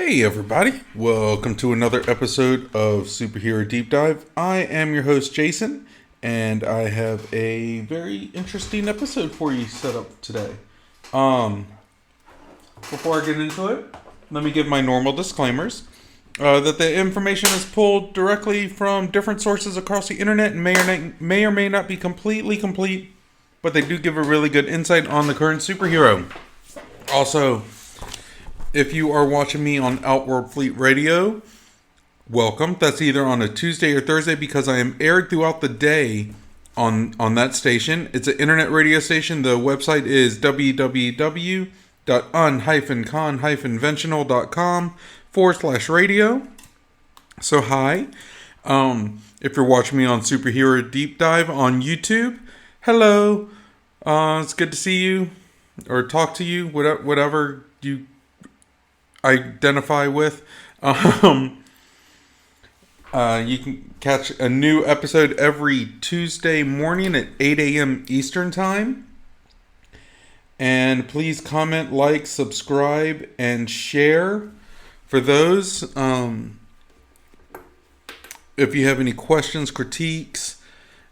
Hey everybody, welcome to another episode of Superhero Deep Dive. I am your host Jason, and I have a very interesting episode for you set up today. Before I get into it, let me give my normal disclaimers. That the information is pulled directly from different sources across the internet and may or may not be completely complete, but they do give a really good insight on the current superhero. Also, if you are watching me on Outworld Fleet Radio, welcome. That's either on a Tuesday or Thursday because I am aired throughout the day on that station. It's an internet radio station. The website is www.un-con-conventional.com/radio. So hi. If you're watching me on Superhero Deep Dive on YouTube, hello. It's good to see you or talk to you, whatever you identify with. You can catch a new episode every Tuesday morning at 8 a.m. Eastern Time. And please comment, like, subscribe, and share for those. If you have any questions, critiques,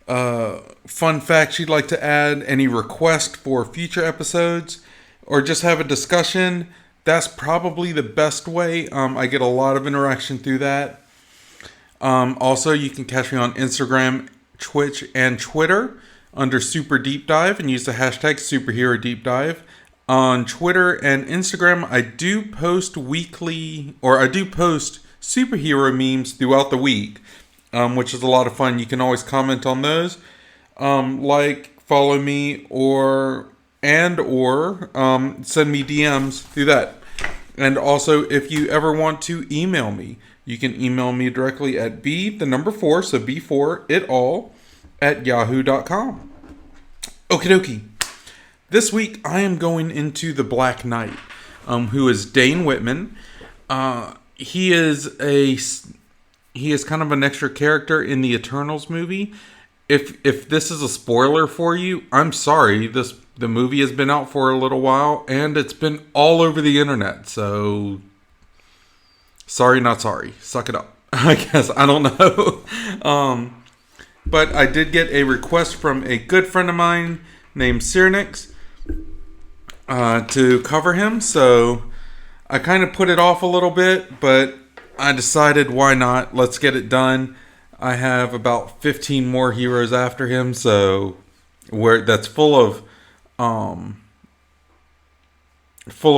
fun facts you'd like to add, any request for future episodes, or just have a discussion, that's probably the best way. I get a lot of interaction through that. Also, you can catch me on Instagram, Twitch, and Twitter under Super Deep Dive and use the hashtag Superhero Deep Dive. On Twitter and Instagram, I do post superhero memes throughout the week, which is a lot of fun. You can always comment on those, follow me, or send me DMs through that. And also, if you ever want to email me, you can email me directly at B4, so B4 it all at yahoo.com. Okie dokie. This week I am going into the Black Knight, who is Dane Whitman. He is kind of an extra character in the Eternals movie. If this is a spoiler for you, I'm sorry. The movie has been out for a little while, and it's been all over the internet. So, sorry, not sorry. Suck it up. I guess. I don't know. But I did get a request from a good friend of mine named Cyrnix to cover him. So, I kind of put it off a little bit, but I decided why not? Let's get it done. I have about 15 more heroes after him, so that's full of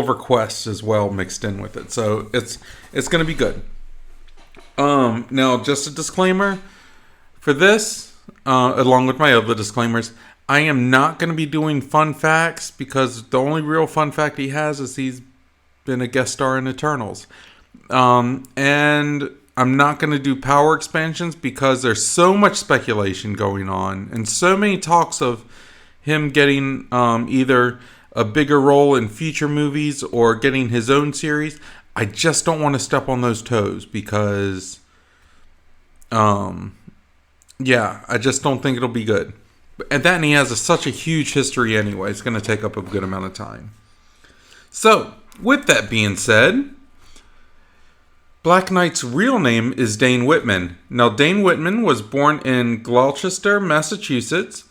requests as well mixed in with it. So it's going to be good. Now, just a disclaimer for this, along with my other disclaimers, I am not going to be doing fun facts because the only real fun fact he has is he's been a guest star in Eternals. And I'm not going to do power expansions because there's so much speculation going on and so many talks of him getting either a bigger role in future movies or getting his own series. I just don't want to step on those toes because, I just don't think it'll be good. And he has such a huge history anyway. It's going to take up a good amount of time. So, with that being said, Black Knight's real name is Dane Whitman. Now, Dane Whitman was born in Gloucester, Massachusetts,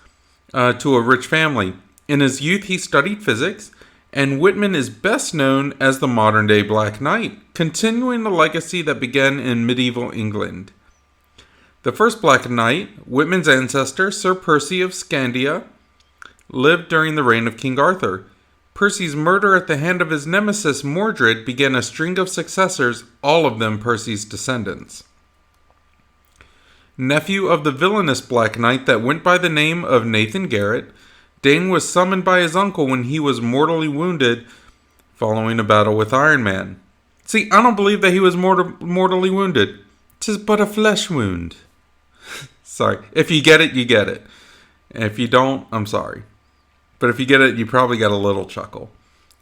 to a rich family. In his youth, he studied physics, and Whitman is best known as the modern-day Black Knight, continuing the legacy that began in medieval England. The first Black Knight, Whitman's ancestor, Sir Percy of Scandia, lived during the reign of King Arthur. Percy's murder at the hand of his nemesis Mordred began a string of successors, all of them Percy's descendants. Nephew of the villainous Black Knight that went by the name of Nathan Garrett, Dane was summoned by his uncle when he was mortally wounded following a battle with Iron Man. See, I don't believe that he was mortally wounded. 'Tis but a flesh wound. Sorry. If you get it, you get it. And if you don't, I'm sorry. But if you get it, you probably got a little chuckle.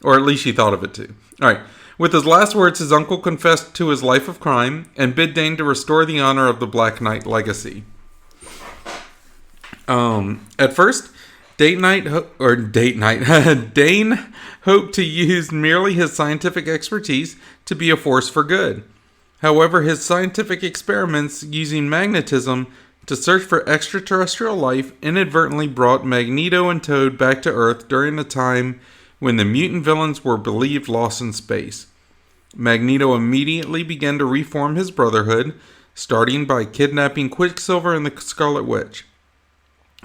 Or at least you thought of it too. Alright. With his last words, his uncle confessed to his life of crime and bid Dane to restore the honor of the Black Knight legacy. At first, Dane hoped to use merely his scientific expertise to be a force for good. However, his scientific experiments using magnetism to search for extraterrestrial life inadvertently brought Magneto and Toad back to Earth during a time when the mutant villains were believed lost in space. Magneto immediately began to reform his Brotherhood, starting by kidnapping Quicksilver and the Scarlet Witch.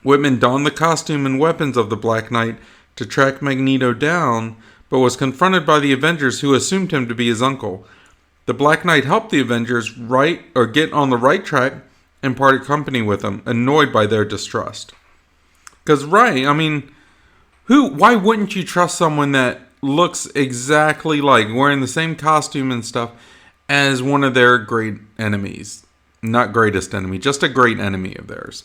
Whitman donned the costume and weapons of the Black Knight to track Magneto down, but was confronted by the Avengers, who assumed him to be his uncle. The Black Knight helped the Avengers get on the right track and parted company with them, annoyed by their distrust. Because, why wouldn't you trust someone that looks exactly like, wearing the same costume and stuff, as one of their great enemies? Not greatest enemy, just a great enemy of theirs.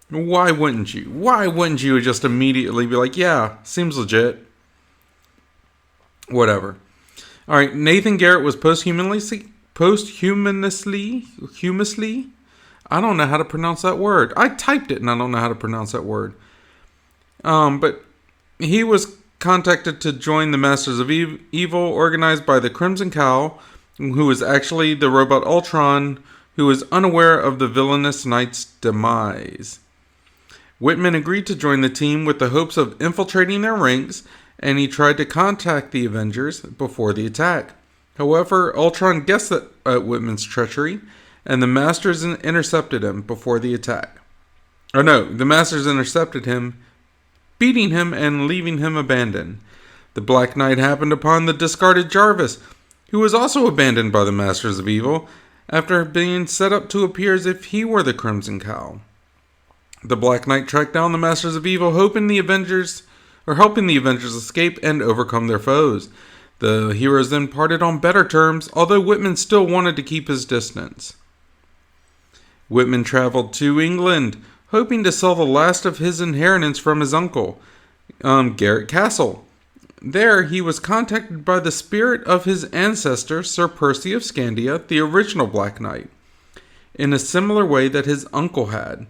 Why wouldn't you? Why wouldn't you just immediately be like, yeah, seems legit? Whatever. Alright, Nathan Garrett was posthumously, I don't know how to pronounce that word. I typed it and I don't know how to pronounce that word. But he was contacted to join the Masters of Evil, organized by the Crimson Cowl, who was actually the robot Ultron, who was unaware of the villainous Knight's demise. Whitman agreed to join the team with the hopes of infiltrating their ranks, and he tried to contact the Avengers before the attack. However, Ultron guessed at Whitman's treachery, and the Masters intercepted him before the attack. The Masters intercepted him, beating him and leaving him abandoned. The Black Knight happened upon the discarded Jarvis, who was also abandoned by the Masters of Evil, after being set up to appear as if he were the Crimson Cowl. The Black Knight tracked down the Masters of Evil, helping the Avengers escape and overcome their foes. The heroes then parted on better terms, although Whitman still wanted to keep his distance. Whitman traveled to England, hoping to sell the last of his inheritance from his uncle, Garrett Castle. There, he was contacted by the spirit of his ancestor, Sir Percy of Scandia, the original Black Knight, in a similar way that his uncle had.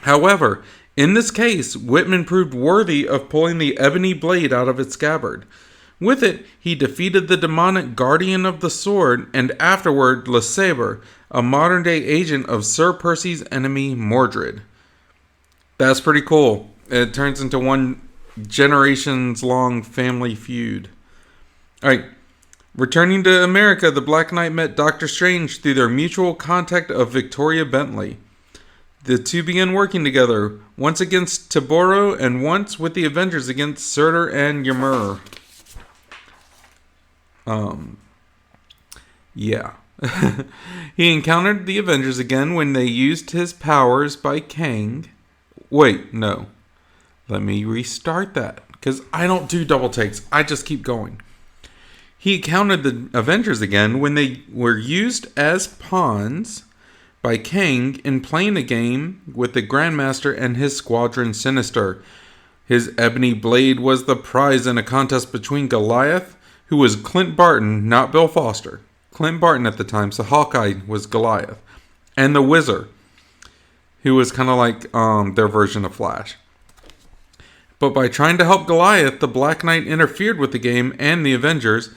However, in this case, Whitman proved worthy of pulling the Ebony Blade out of its scabbard. With it, he defeated the demonic Guardian of the Sword, and afterward, Le Sabre, a modern-day agent of Sir Percy's enemy, Mordred. That's pretty cool. It turns into one generations-long family feud. Alright, returning to America, the Black Knight met Doctor Strange through their mutual contact of Victoria Bentley. The two began working together, once against Taboro and once with the Avengers against Surtur and Ymir. He encountered the Avengers again when they used his powers by Kang. Wait, no. Let me restart that, because I don't do double takes. I just keep going. He encountered the Avengers again when they were used as pawns by Kang in playing a game with the Grandmaster and his Squadron Sinister. His Ebony Blade was the prize in a contest between Goliath, who was Clint Barton, not Bill Foster. Clint Barton at the time, so Hawkeye was Goliath. And the Wizard, who was kind of like their version of Flash. But by trying to help Goliath, the Black Knight interfered with the game, and the Avengers,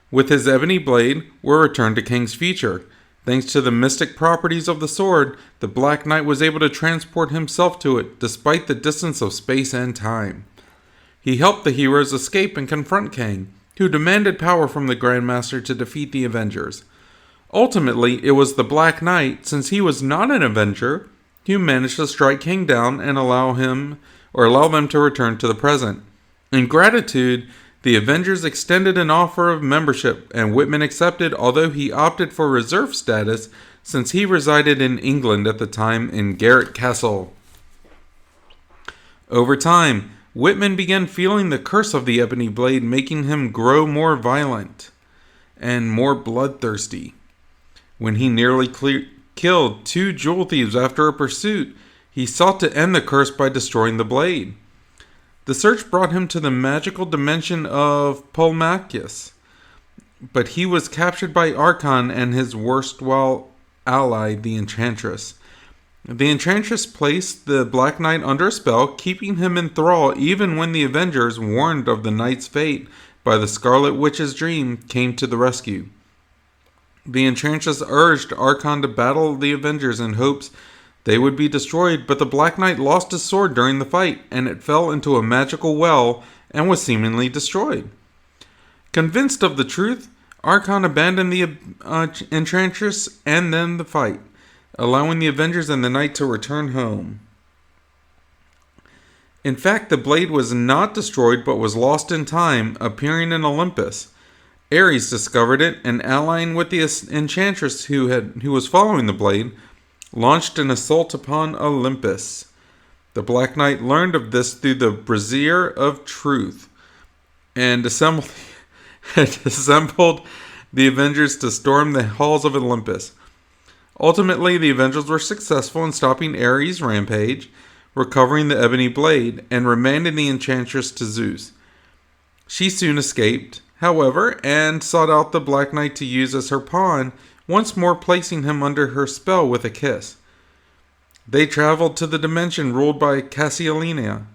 with his Ebony Blade, were returned to Kang's future. Thanks to the mystic properties of the sword, the Black Knight was able to transport himself to it, despite the distance of space and time. He helped the heroes escape and confront Kang, who demanded power from the Grandmaster to defeat the Avengers. Ultimately, it was the Black Knight, since he was not an Avenger, who managed to strike Kang down and allow them to return to the present. In gratitude, the Avengers extended an offer of membership, and Whitman accepted, although he opted for reserve status since he resided in England at the time in Garrett Castle. Over time, Whitman began feeling the curse of the Ebony Blade, making him grow more violent and more bloodthirsty. When he nearly killed 2 jewel thieves after a pursuit, he sought to end the curse by destroying the blade. The search brought him to the magical dimension of Pulmachus, but he was captured by Archon and his worst ally, the Enchantress. The Enchantress placed the Black Knight under a spell, keeping him in thrall even when the Avengers, warned of the Knight's fate by the Scarlet Witch's dream, came to the rescue. The Enchantress urged Archon to battle the Avengers in hopes they would be destroyed, but the Black Knight lost his sword during the fight, and it fell into a magical well and was seemingly destroyed. Convinced of the truth, Archon abandoned the Enchantress and then the fight, allowing the Avengers and the Knight to return home. In fact, the blade was not destroyed but was lost in time, appearing in Olympus. Ares discovered it, and allying with the Enchantress who was following the blade, launched an assault upon Olympus. The Black Knight learned of this through the Brazier of Truth, and assembled the Avengers to storm the halls of Olympus. Ultimately, the Avengers were successful in stopping Ares' rampage, recovering the Ebony Blade, and remanding the Enchantress to Zeus. She soon escaped, however, and sought out the Black Knight to use as her pawn, once more placing him under her spell with a kiss. They traveled to the dimension ruled by Cassiolina,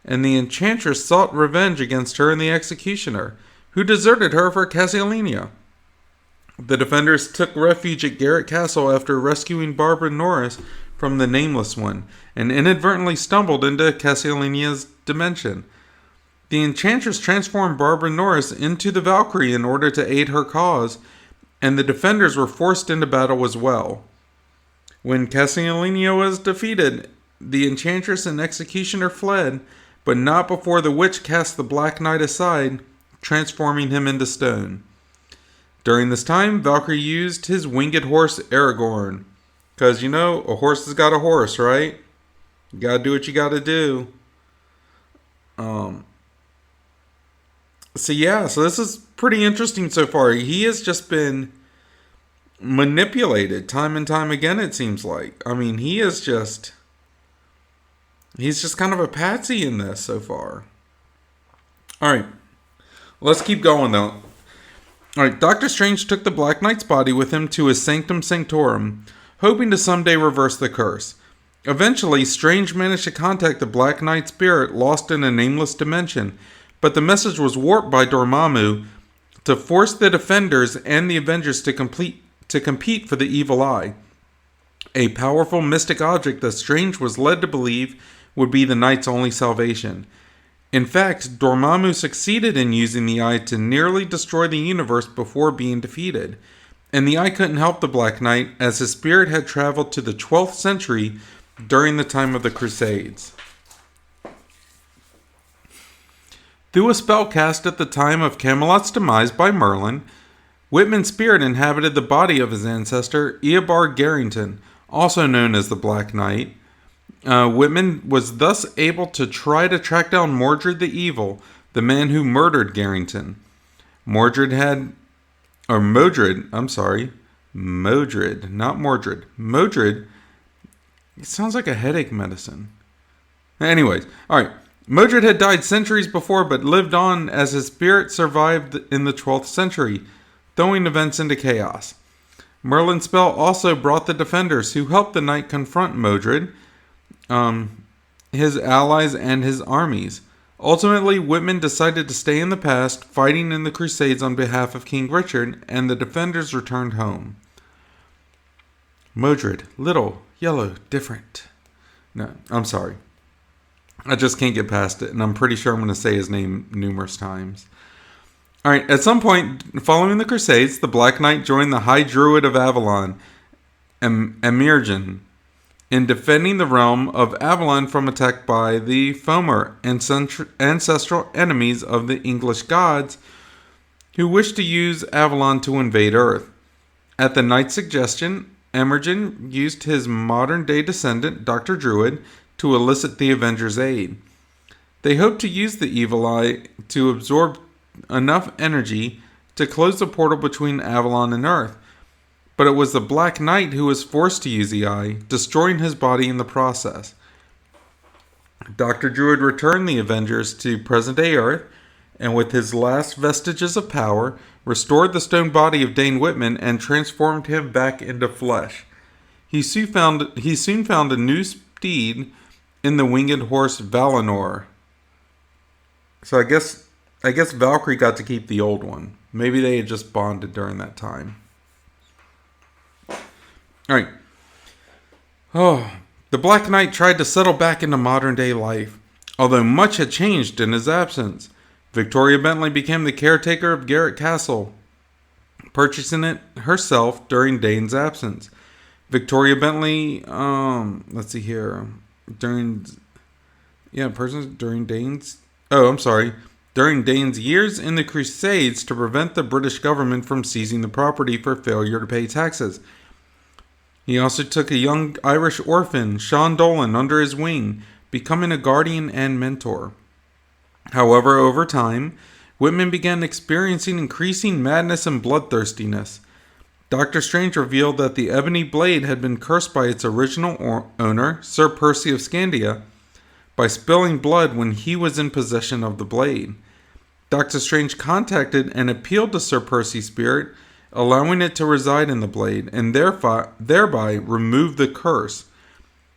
and the Enchantress sought revenge against her and the Executioner, who deserted her for Cassiolina. The defenders took refuge at Garrett Castle after rescuing Barbara Norris from the Nameless One, and inadvertently stumbled into Cassiolina's dimension. The Enchantress transformed Barbara Norris into the Valkyrie in order to aid her cause, and the defenders were forced into battle as well. When Cassiolina was defeated, the Enchantress and Executioner fled, but not before the witch cast the Black Knight aside, transforming him into stone. During this time, Valkyrie used his winged horse Aragorn. Because, a horse has got a horse, right? You gotta do what you gotta do. So this is pretty interesting so far. He has just been manipulated time and time again, it seems like. I mean, he's just kind of a patsy in this so far. Alright, let's keep going though. Alright, Doctor Strange took the Black Knight's body with him to his Sanctum Sanctorum, hoping to someday reverse the curse. Eventually, Strange managed to contact the Black Knight spirit lost in a nameless dimension, but the message was warped by Dormammu to force the Defenders and the Avengers to compete for the Evil Eye, a powerful mystic object that Strange was led to believe would be the Knight's only salvation. In fact, Dormammu succeeded in using the Eye to nearly destroy the universe before being defeated, and the Eye couldn't help the Black Knight as his spirit had traveled to the 12th century during the time of the Crusades. Through a spell cast at the time of Camelot's demise by Merlin, Whitman's spirit inhabited the body of his ancestor, Eobard Garrington, also known as the Black Knight. Whitman was thus able to try to track down Mordred the Evil, the man who murdered Garrington. Modred, not Mordred. Modred, it sounds like a headache medicine. Anyways, alright. Modred had died centuries before, but lived on as his spirit survived in the 12th century, throwing events into chaos. Merlin's spell also brought the Defenders, who helped the Knight confront Modred, his allies, and his armies. Ultimately, Whitman decided to stay in the past, fighting in the Crusades on behalf of King Richard, and the Defenders returned home. Modred, little, yellow, different. No, I'm sorry. I just can't get past it, and I'm pretty sure I'm going to say his name numerous times. Alright, at some point following the Crusades, the Black Knight joined the High Druid of Avalon, Emergen, in defending the realm of Avalon from attack by the Fomor, ancestral enemies of the English gods, who wished to use Avalon to invade Earth. At the Knight's suggestion, Emergen used his modern-day descendant, Dr. Druid, to elicit the Avengers' aid. They hoped to use the Evil Eye to absorb enough energy to close the portal between Avalon and Earth, but it was the Black Knight who was forced to use the Eye, destroying his body in the process. Dr. Druid returned the Avengers to present-day Earth, and with his last vestiges of power, restored the stone body of Dane Whitman and transformed him back into flesh. He soon found a new steed in the winged horse Valinor. So I guess Valkyrie got to keep the old one. Maybe they had just bonded during that time. All right. Oh, the Black Knight tried to settle back into modern-day life, although much had changed in his absence. Victoria Bentley became the caretaker of Garrett Castle, purchasing it herself during Dane's absence. Victoria Bentley, let's see here, during Dane's years in the Crusades to prevent the British government from seizing the property for failure to pay taxes. He also took a young Irish orphan, Sean Dolan, under his wing, becoming a guardian and mentor. However, over time, Whitman began experiencing increasing madness and bloodthirstiness. Doctor Strange revealed that the Ebony Blade had been cursed by its original owner, Sir Percy of Scandia, by spilling blood when he was in possession of the blade. Doctor Strange contacted and appealed to Sir Percy's spirit, allowing it to reside in the blade, and thereby remove the curse,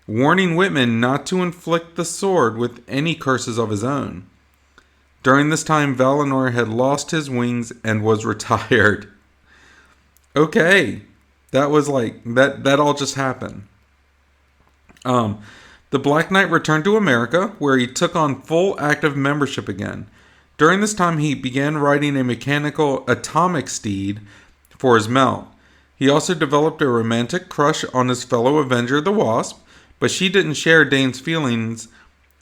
warning Whitman not to inflict the sword with any curses of his own. During this time, Valinor had lost his wings and was retired. Okay, that was that all just happened. The Black Knight returned to America, where he took on full active membership again. During this time, he began riding a mechanical atomic steed for his mount. He also developed a romantic crush on his fellow Avenger, the Wasp, but she didn't share Dane's feelings,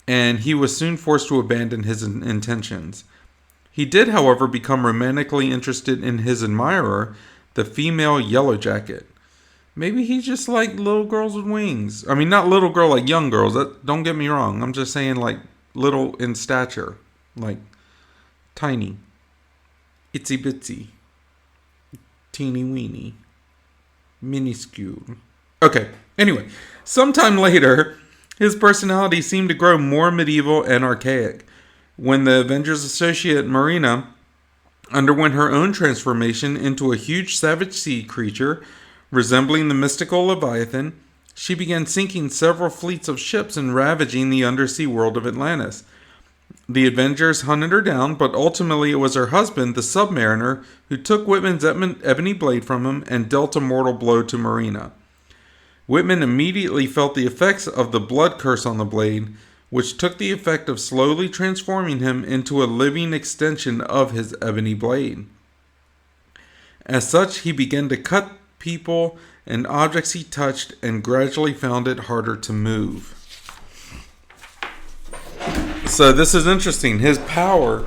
and he was soon forced to abandon his intentions. He did, however, become romantically interested in his admirer, the female Yellow Jacket. Maybe he just liked little girls with wings. I mean, not little girl like young girls. Don't get me wrong. I'm just saying like little in stature. Like tiny. Itsy bitsy. Teeny weeny. Minuscule. Okay, anyway. Sometime later, his personality seemed to grow more medieval and archaic. When the Avengers associate Marina underwent her own transformation into a huge savage sea creature resembling the mystical Leviathan, she began sinking several fleets of ships and ravaging the undersea world of Atlantis. The Avengers hunted her down, but ultimately it was her husband, the Submariner, who took Whitman's ebony blade from him and dealt a mortal blow to Marina. Whitman immediately felt the effects of the blood curse on the blade, which took the effect of slowly transforming him into a living extension of his ebony blade. As such, he began to cut people and objects he touched and gradually found it harder to move. So this is interesting. His power,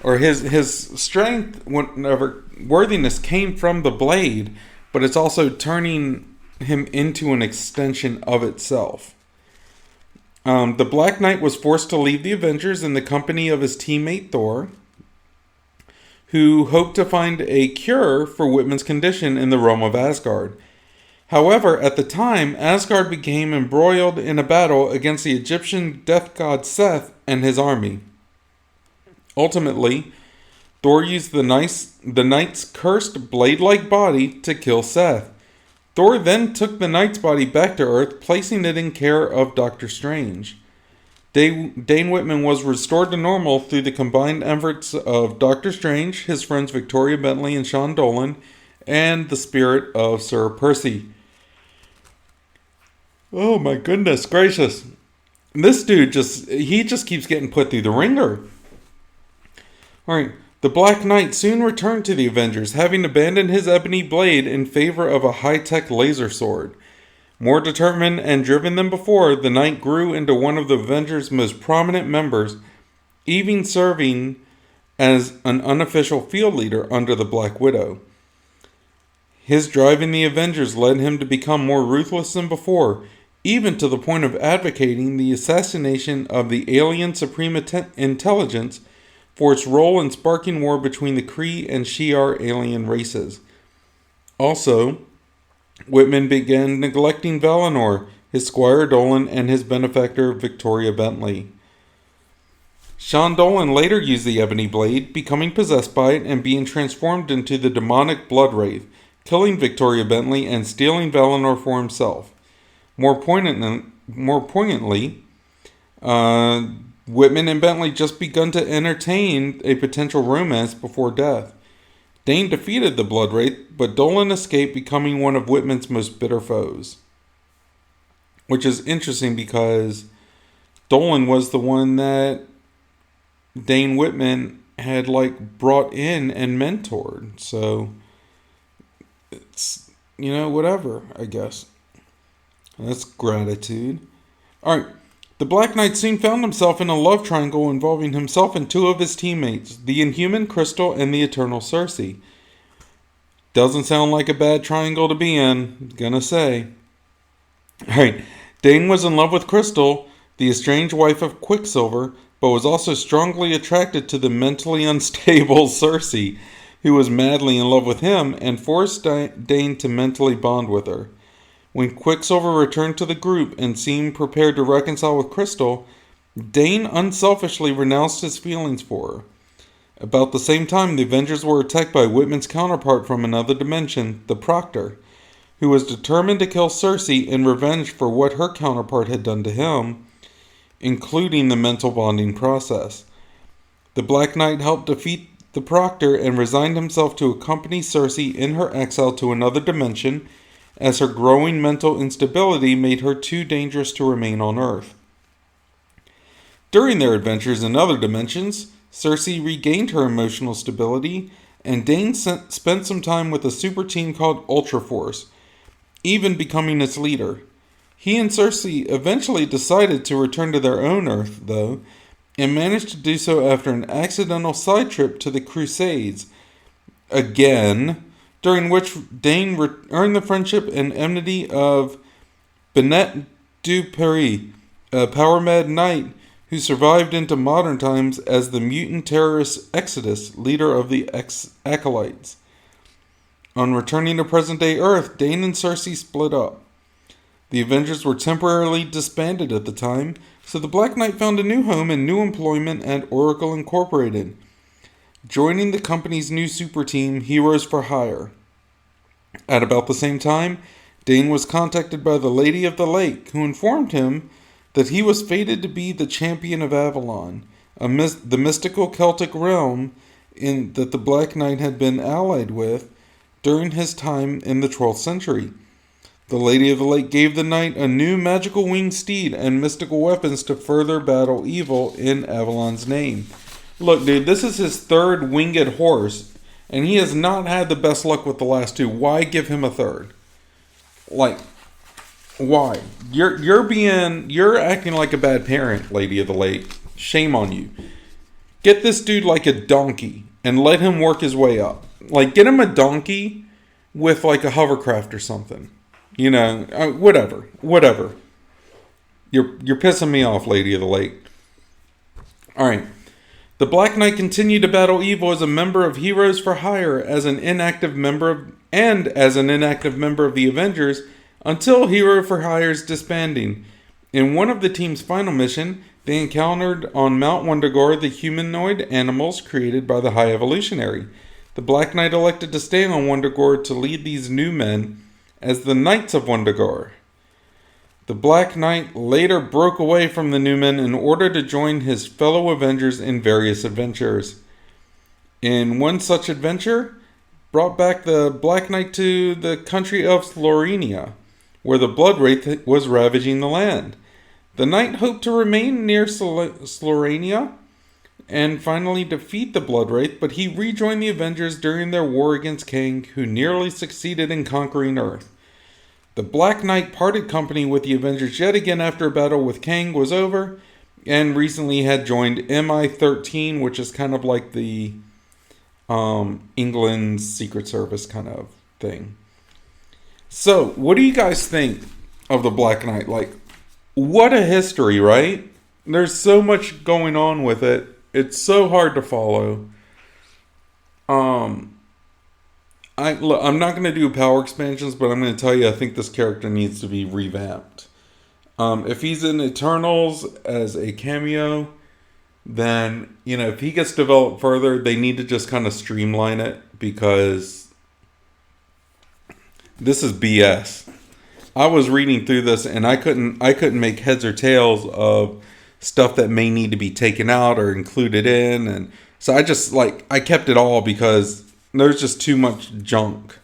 or his strength, whatever worthiness, came from the blade, but it's also turning him into an extension of itself. The Black Knight was forced to leave the Avengers in the company of his teammate Thor, who hoped to find a cure for Whitman's condition in the realm of Asgard. However, at the time, Asgard became embroiled in a battle against the Egyptian death god Seth and his army. Ultimately, Thor used the knight's cursed blade-like body to kill Seth. Thor then took the knight's body back to Earth, placing it in care of Doctor Strange. Dane Whitman was restored to normal through the combined efforts of Doctor Strange, his friends Victoria Bentley and Sean Dolan, and the spirit of Sir Percy. Oh my goodness gracious. This dude just keeps getting put through the ringer. Alright, the Black Knight soon returned to the Avengers, having abandoned his ebony blade in favor of a high-tech laser sword. More determined and driven than before, the Knight grew into one of the Avengers' most prominent members, even serving as an unofficial field leader under the Black Widow. His drive in the Avengers led him to become more ruthless than before, even to the point of advocating the assassination of the alien Supreme Intelligence for its role in sparking war between the Kree and Shi'ar alien races. Also, Whitman began neglecting Valinor, his squire Dolan, and his benefactor Victoria Bentley. Sean Dolan later used the Ebony Blade, becoming possessed by it and being transformed into the demonic Blood Wraith, killing Victoria Bentley and stealing Valinor for himself. More poignantly, Whitman and Bentley just begun to entertain a potential romance before death. Dane defeated the Blood Wraith, but Dolan escaped, becoming one of Whitman's most bitter foes. Which is interesting because Dolan was the one that Dane Whitman had brought in and mentored. So it's, whatever, I guess. That's gratitude. Alright. The Black Knight soon found himself in a love triangle involving himself and two of his teammates, the Inhuman Crystal and the Eternal Cersei. Doesn't sound like a bad triangle to be in, gonna say. Alright, Dane was in love with Crystal, the estranged wife of Quicksilver, but was also strongly attracted to the mentally unstable Cersei, who was madly in love with him and forced Dane to mentally bond with her. When Quicksilver returned to the group and seemed prepared to reconcile with Crystal, Dane unselfishly renounced his feelings for her. About the same time, the Avengers were attacked by Whitman's counterpart from another dimension, the Proctor, who was determined to kill Cersei in revenge for what her counterpart had done to him, including the mental bonding process. The Black Knight helped defeat the Proctor and resigned himself to accompany Cersei in her exile to another dimension, as her growing mental instability made her too dangerous to remain on Earth. During their adventures in other dimensions, Cersei regained her emotional stability, and Dane spent some time with a super team called Ultra Force, even becoming its leader. He and Cersei eventually decided to return to their own Earth, though, and managed to do so after an accidental side trip to the Crusades, again, during which Dane earned the friendship and enmity of Bennett du Paris, a power-mad knight who survived into modern times as the mutant terrorist Exodus, leader of the Acolytes. On returning to present-day Earth, Dane and Cersei split up. The Avengers were temporarily disbanded at the time, so the Black Knight found a new home and new employment at Oracle Incorporated, joining the company's new super team, Heroes for Hire. At about the same time, Dane was contacted by the Lady of the Lake, who informed him that he was fated to be the champion of Avalon, the mystical Celtic realm that the Black Knight had been allied with during his time in the 12th century. The Lady of the Lake gave the knight a new magical winged steed and mystical weapons to further battle evil in Avalon's name. Look, dude, this is his third winged horse, and he has not had the best luck with the last two. Why give him a third? Why? You're acting like a bad parent, Lady of the Lake. Shame on you. Get this dude like a donkey and let him work his way up. Get him a donkey with a hovercraft or something. Whatever. You're pissing me off, Lady of the Lake. Alright. The Black Knight continued to battle evil as a member of Heroes for Hire as an inactive member of the Avengers until Hero for Hire's disbanding. In one of the team's final mission, they encountered on Mount Wundagore the humanoid animals created by the High Evolutionary. The Black Knight elected to stay on Wundagore to lead these new men as the Knights of Wundagore. The Black Knight later broke away from the new men in order to join his fellow Avengers in various adventures. In one such adventure, brought back the Black Knight to the country of Slorenia, where the Blood Wraith was ravaging the land. The knight hoped to remain near Slorenia and finally defeat the Blood Wraith, but he rejoined the Avengers during their war against Kang, who nearly succeeded in conquering Earth. The Black Knight parted company with the Avengers yet again after a battle with Kang was over, and recently had joined MI-13, which is kind of like the England's Secret Service kind of thing. So, what do you guys think of the Black Knight? What a history, right? There's so much going on with it. It's so hard to follow. I'm not going to do power expansions, but I'm going to tell you I think this character needs to be revamped. If he's in Eternals as a cameo, then, if he gets developed further, they need to just kind of streamline it, because this is BS. I was reading through this and I couldn't make heads or tails of stuff that may need to be taken out or included in, and so I just I kept it all because there's just too much junk.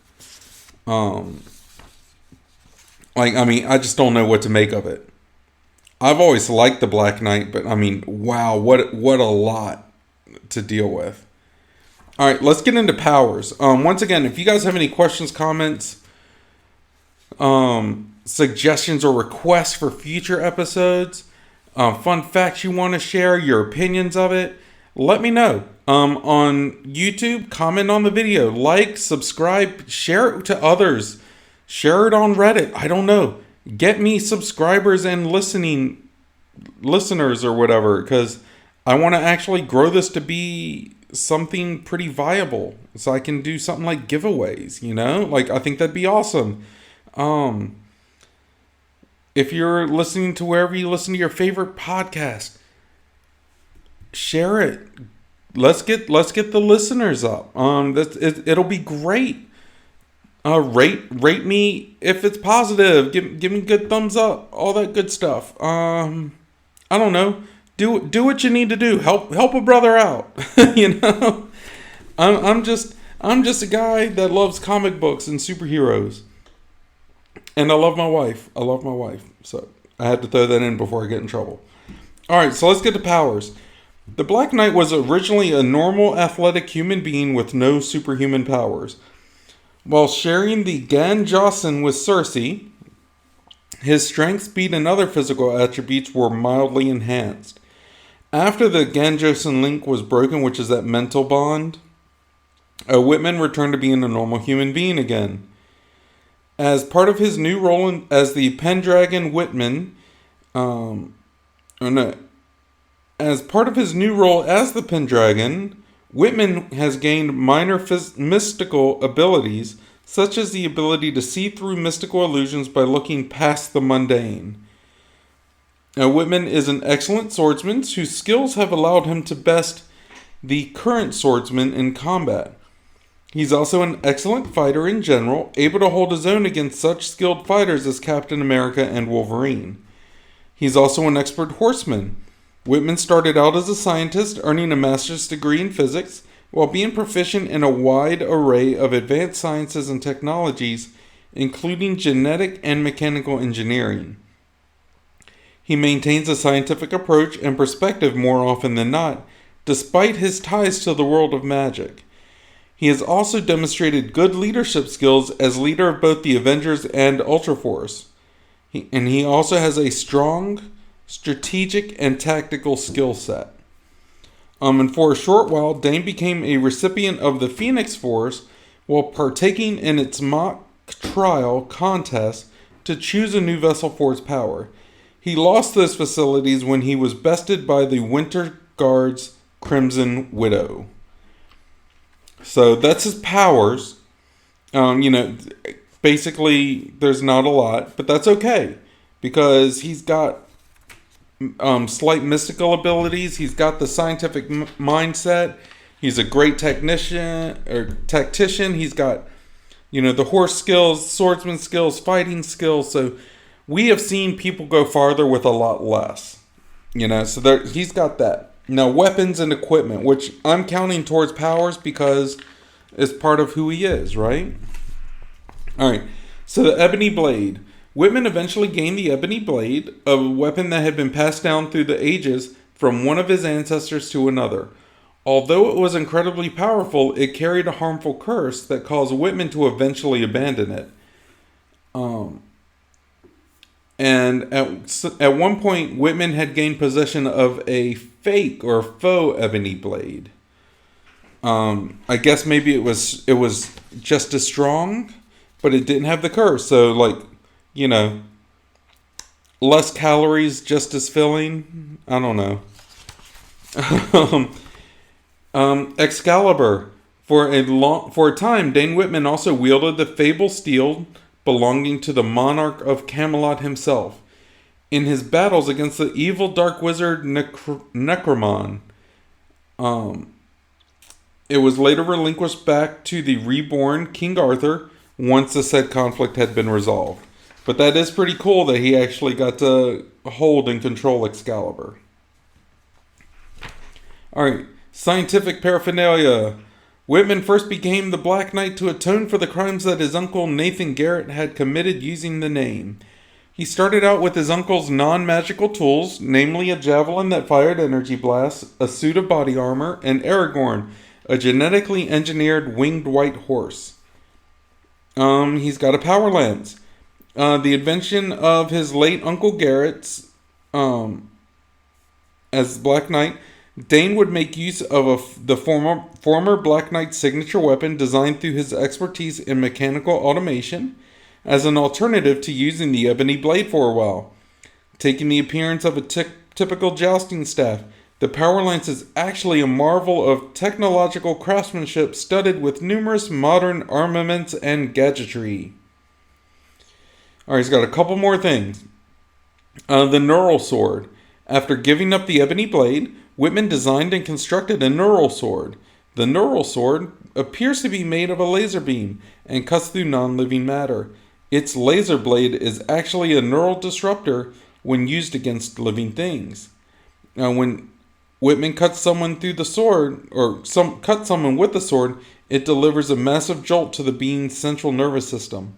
I just don't know what to make of it. I've always liked the Black Knight, but I mean, wow, what a lot to deal with. All right, let's get into powers. Once again, if you guys have any questions, comments, suggestions, or requests for future episodes, fun facts you want to share, your opinions of it, let me know. On YouTube, comment on the video, like, subscribe, share it to others, share it on Reddit. I don't know. Get me subscribers and listeners or whatever, because I want to actually grow this to be something pretty viable, so I can do something like giveaways, I think that'd be awesome. If you're listening to wherever you listen to your favorite podcast, share it. Let's get the listeners up. It'll be great. Rate me if it's positive. Give me good thumbs up. All that good stuff. I don't know. Do what you need to do. Help a brother out. I'm just a guy that loves comic books and superheroes. And I love my wife. So I had to throw that in before I get in trouble. All right, so let's get to powers. The Black Knight was originally a normal, athletic human being with no superhuman powers. While sharing the Gan Jocelyn with Cersei, his strength, speed, and other physical attributes were mildly enhanced. After the Gan Jocelyn link was broken, which is that mental bond, Whitman returned to being a normal human being again. As part of his new role as the Pendragon Whitman, as part of his new role as the Pendragon, Whitman has gained minor mystical abilities, such as the ability to see through mystical illusions by looking past the mundane. Whitman is an excellent swordsman whose skills have allowed him to best the current swordsman in combat. He's also an excellent fighter in general, able to hold his own against such skilled fighters as Captain America and Wolverine. He's also an expert horseman. Whitman started out as a scientist, earning a master's degree in physics, while being proficient in a wide array of advanced sciences and technologies, including genetic and mechanical engineering. He maintains a scientific approach and perspective more often than not, despite his ties to the world of magic. He has also demonstrated good leadership skills as leader of both the Avengers and Ultra Force. He also has a strong strategic and tactical skill set. And for a short while, Dane became a recipient of the Phoenix Force while partaking in its mock trial contest to choose a new vessel for its power. He lost those facilities when he was bested by the Winter Guard's Crimson Widow. So that's his powers. Basically, there's not a lot, but that's okay, because he's got slight mystical abilities. He's got the scientific mindset. He's a great tactician. He's got, the horse skills, swordsman skills, fighting skills. So we have seen people go farther with a lot less. So he's got that. Now, weapons and equipment, which I'm counting towards powers because it's part of who he is, right? All right. So the Ebony Blade. Whitman eventually gained the Ebony Blade, a weapon that had been passed down through the ages from one of his ancestors to another. Although it was incredibly powerful, it carried a harmful curse that caused Whitman to eventually abandon it. And at one point, Whitman had gained possession of a fake or faux Ebony Blade. I guess maybe it was just as strong, but it didn't have the curse. So, less calories, just as filling. I don't know. Excalibur. For a time, Dane Whitman also wielded the fabled steel belonging to the monarch of Camelot himself. In his battles against the evil dark wizard Necromon, it was later relinquished back to the reborn King Arthur once the said conflict had been resolved. But that is pretty cool that he actually got to hold and control Excalibur. Alright, scientific paraphernalia. Whitman first became the Black Knight to atone for the crimes that his uncle Nathan Garrett had committed using the name. He started out with his uncle's non-magical tools, namely a javelin that fired energy blasts, a suit of body armor, and Aragorn, a genetically engineered winged white horse. He's got a power lance. The invention of his late Uncle Garrett's, as Black Knight, Dane would make use of the former Black Knight's signature weapon designed through his expertise in mechanical automation as an alternative to using the Ebony Blade for a while. Taking the appearance of a typical jousting staff, the power lance is actually a marvel of technological craftsmanship studded with numerous modern armaments and gadgetry. Alright, he's got a couple more things. The Neural Sword. After giving up the Ebony Blade, Whitman designed and constructed a Neural Sword. The Neural Sword appears to be made of a laser beam and cuts through non-living matter. Its laser blade is actually a neural disruptor when used against living things. Now, when Whitman cuts someone through the sword, cuts someone with the sword, it delivers a massive jolt to the being's central nervous system.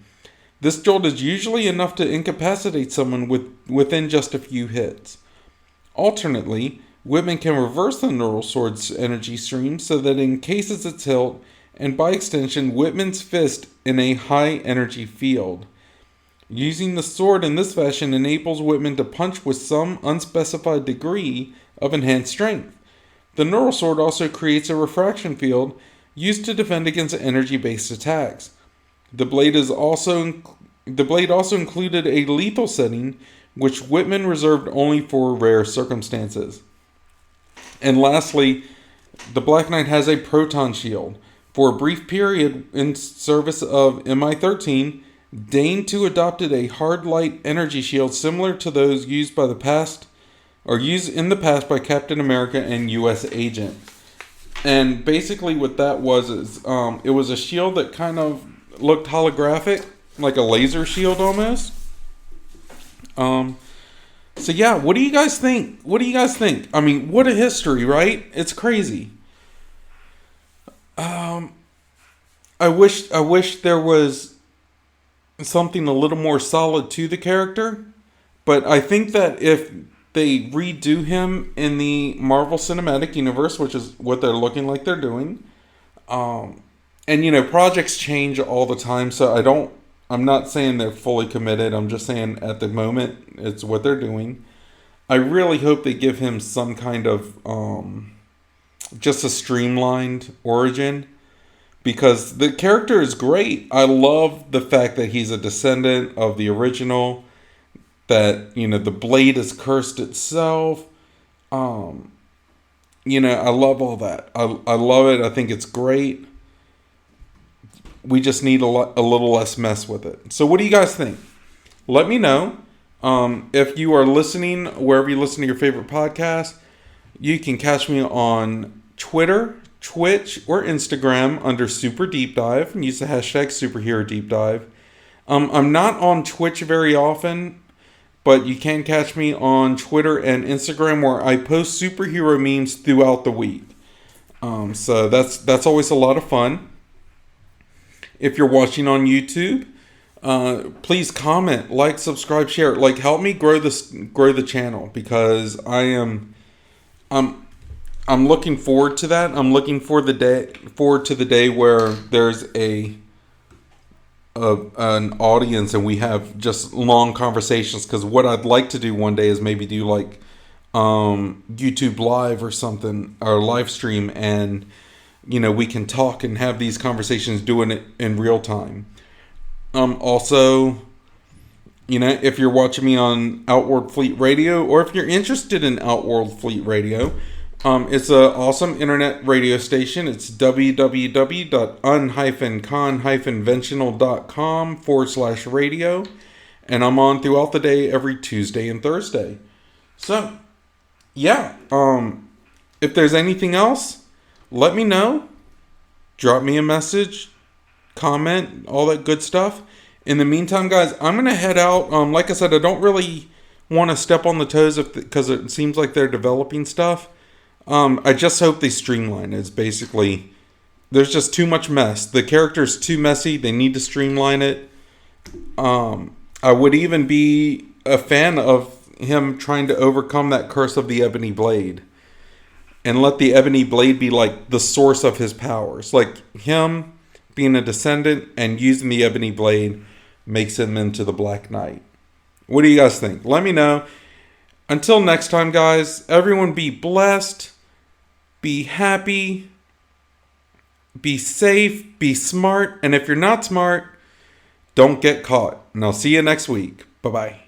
This jolt is usually enough to incapacitate someone within just a few hits. Alternately, Whitman can reverse the Neural Sword's energy stream so that it encases its hilt, and by extension, Whitman's fist in a high energy field. Using the sword in this fashion enables Whitman to punch with some unspecified degree of enhanced strength. The Neural Sword also creates a refraction field used to defend against energy-based attacks. The blade also included a lethal setting, which Whitman reserved only for rare circumstances. And lastly, the Black Knight has a proton shield. For a brief period in service of MI-13, Dane too adopted a hard light energy shield similar to those used in the past by Captain America and U.S. Agent. And basically what that was is it was a shield that kind of looked holographic, like a laser shield almost. So yeah, what do you guys think? I mean, what a history, right? It's crazy. I wish there was something a little more solid to the character, but I think that if they redo him in the Marvel Cinematic Universe, which is what they're looking like they're doing, and projects change all the time, so I'm not saying they're fully committed. I'm just saying at the moment it's what they're doing. I really hope they give him some kind of just a streamlined origin, because the character is great. I love the fact that he's a descendant of the original, that the blade is cursed itself. I love all that. I love it. I think it's great. We just need a little less mess with it. So what do you guys think? Let me know. If you are listening, wherever you listen to your favorite podcast, you can catch me on Twitter, Twitch, or Instagram under Super Deep Dive, and use the hashtag superherodeepdive. I'm not on Twitch very often, but you can catch me on Twitter and Instagram, where I post superhero memes throughout the week. So that's always a lot of fun. If you're watching on YouTube, please comment, like, subscribe, share. Help me grow the channel, because I'm looking forward to that. I'm looking forward to the day where there's an audience and we have just long conversations. Because what I'd like to do one day is maybe do YouTube Live or something, or live stream, and we can talk and have these conversations, doing it in real time. Also, if you're watching me on Outworld Fleet Radio, or if you're interested in Outworld Fleet Radio, it's an awesome internet radio station. It's www.un-con-ventional.com/radio. And I'm on throughout the day every Tuesday and Thursday. So, yeah. If there's anything else, let me know. Drop me a message, comment, all that good stuff. In the meantime, guys, I'm going to head out. Like I said, I don't really want to step on the toes because it seems like they're developing stuff. I just hope they streamline it. It's basically, there's just too much mess. The character's too messy. They need to streamline it. I would even be a fan of him trying to overcome that curse of the Ebony Blade. And let the Ebony Blade be like the source of his powers. Like him being a descendant and using the Ebony Blade makes him into the Black Knight. What do you guys think? Let me know. Until next time, guys, everyone be blessed, be happy, be safe, be smart, and if you're not smart, don't get caught. And I'll see you next week. Bye-bye.